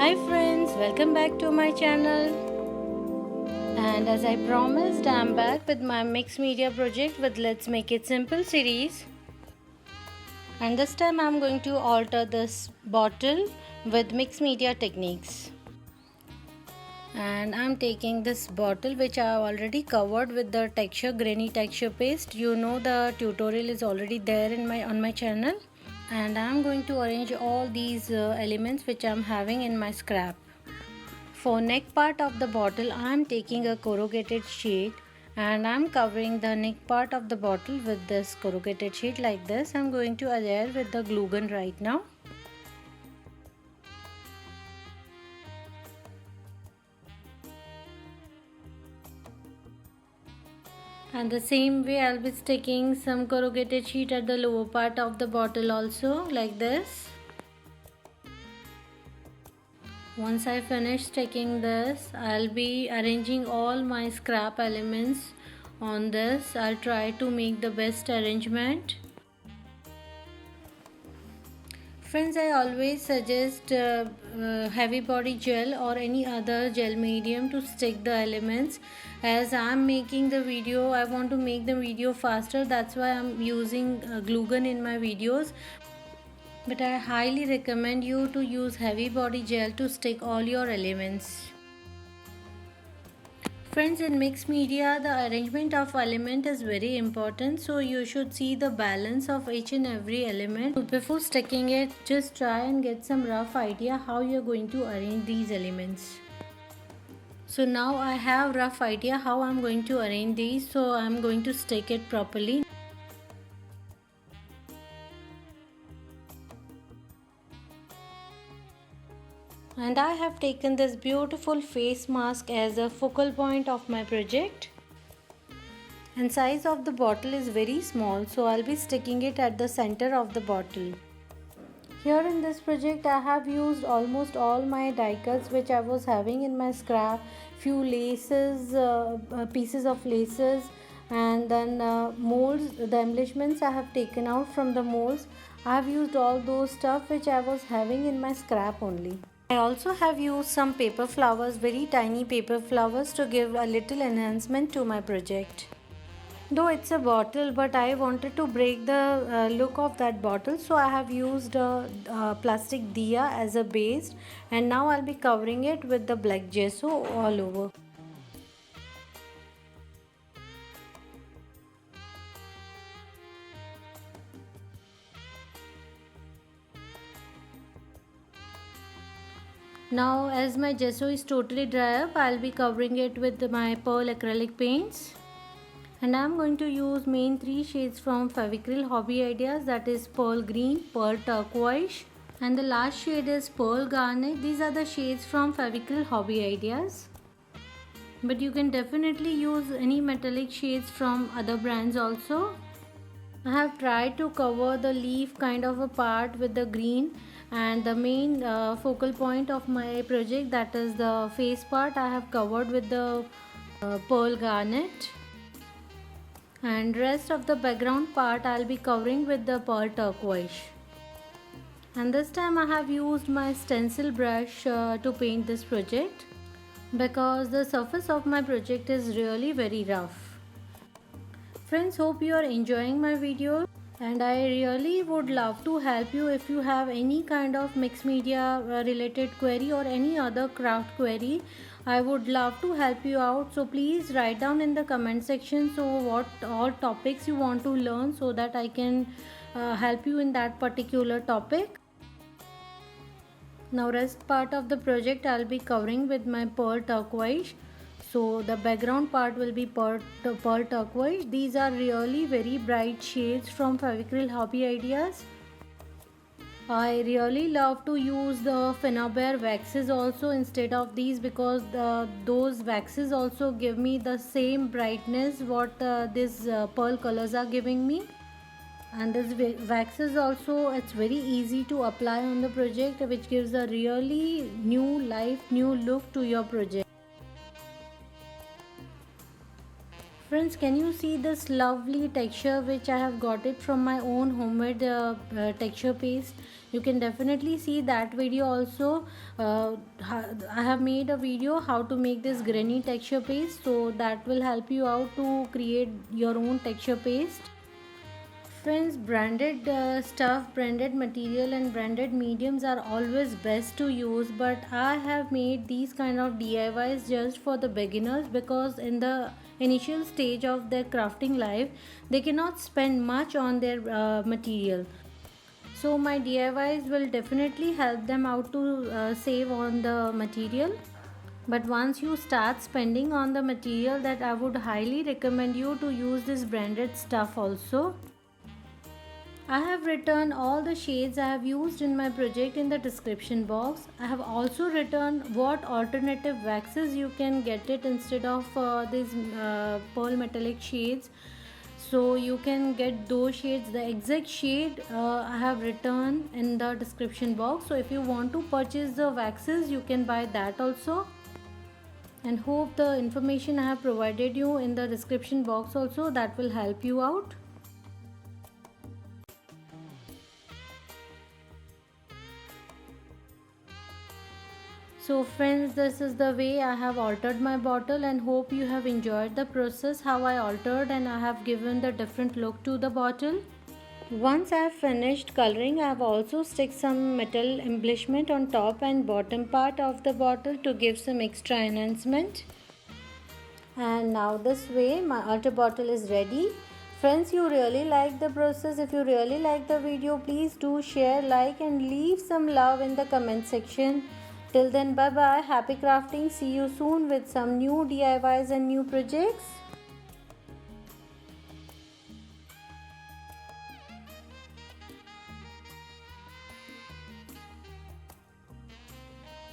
Hi friends, welcome back to my channel. And as I promised, I'm back with my mixed media project with Let's Make It Simple series. And this time I'm going to alter this bottle with mixed media techniques. And I'm taking this bottle which I have already covered with the grainy texture paste. You know the tutorial is already there on my channel. And I'm going to arrange all these elements which I'm having in my scrap. For neck part of the bottle, I am taking a corrugated sheet and I am covering the neck part of the bottle with this corrugated sheet like this. I am going to adhere with the glue gun right now. And the same way I will be sticking some corrugated sheet at the lower part of the bottle also like this. Once I finish sticking this, I'll be arranging all my scrap elements on this. I'll try to make the best arrangement. Friends, I always suggest heavy body gel or any other gel medium to stick the elements. As I'm making the video, I want to make the video faster. That's why I'm using glue gun in my videos. But I highly recommend you to use heavy body gel to stick all your elements. Friends, in mixed media, the arrangement of element is very important, so you should see the balance of each and every element. Before sticking it, just try and get some rough idea how you're going to arrange these elements. So now I have rough idea how I'm going to arrange these, so I'm going to stick it properly. And I have taken this beautiful face mask as a focal point of my project. And size of the bottle is very small, so I'll be sticking it at the center of the bottle. Here in this project I have used almost all my die cuts which I was having in my scrap, few laces, pieces of laces, and then molds. The embellishments I have taken out from the molds. I have used all those stuff which I was having in my scrap only. I also have used some paper flowers, very tiny paper flowers, to give a little enhancement to my project. Though it's a bottle, but I wanted to break the look of that bottle, so I have used a plastic diya as a base, and now I'll be covering it with the black gesso all over. Now as my gesso is totally dry up, I'll be covering it with my pearl acrylic paints. And I'm going to use main three shades from Fevicryl Hobby Ideas, that is Pearl Green, Pearl Turquoise, and the last shade is Pearl Garnet. These are the shades from Fevicryl Hobby Ideas. But you can definitely use any metallic shades from other brands also. I have tried to cover the leaf kind of a part with the green, and the main focal point of my project, that is the face part, I have covered with the Pearl Garnet. And rest of the background part I'll be covering with the pearl turquoise. And this time I have used my stencil brush to paint this project because the surface of my project is really very rough. Friends, hope you are enjoying my video, and I really would love to help you if you have any kind of mixed media related query or any other craft query. I would love to help you out, so please write down in the comment section so what all topics you want to learn, so that I can help you in that particular topic. Now rest part of the project I'll be covering with my pearl turquoise. So the background part will be pearl turquoise. These are really very bright shades from Fevicryl Hobby Ideas. I really love to use the Finnabair waxes also instead of these, because those waxes also give me the same brightness what these pearl colors are giving me. And this waxes also, it's very easy to apply on the project, which gives a really new life, new look to your project. Friends, can you see this lovely texture which I have got it from my own homemade texture paste? You can definitely see that video also. I have made a video how to make this granny texture paste, so that will help you out to create your own texture paste. Friends, branded stuff, branded material and branded mediums are always best to use, but I have made these kind of DIYs just for the beginners, because in the initial stage of their crafting life they cannot spend much on their material. So my DIYs will definitely help them out to save on the material. But once you start spending on the material, that I would highly recommend you to use this branded stuff also. I have written all the shades I have used in my project in the description box. I have also written what alternative waxes you can get it instead of these pearl metallic shades. So you can get those shades. The exact shade I have written in the description box. So if you want to purchase the waxes, you can buy that also. And hope the information I have provided you in the description box also, that will help you out. So friends, this is the way I have altered my bottle, and hope you have enjoyed the process how I altered and I have given the different look to the bottle. Once I have finished coloring, I have also stick some metal embellishment on top and bottom part of the bottle to give some extra enhancement. And now this way my altar bottle is ready. Friends, you really like the process. If you really like the video, please do share, like and leave some love in the comment section. Till then, bye bye, happy crafting. See you soon with some new DIYs and new projects.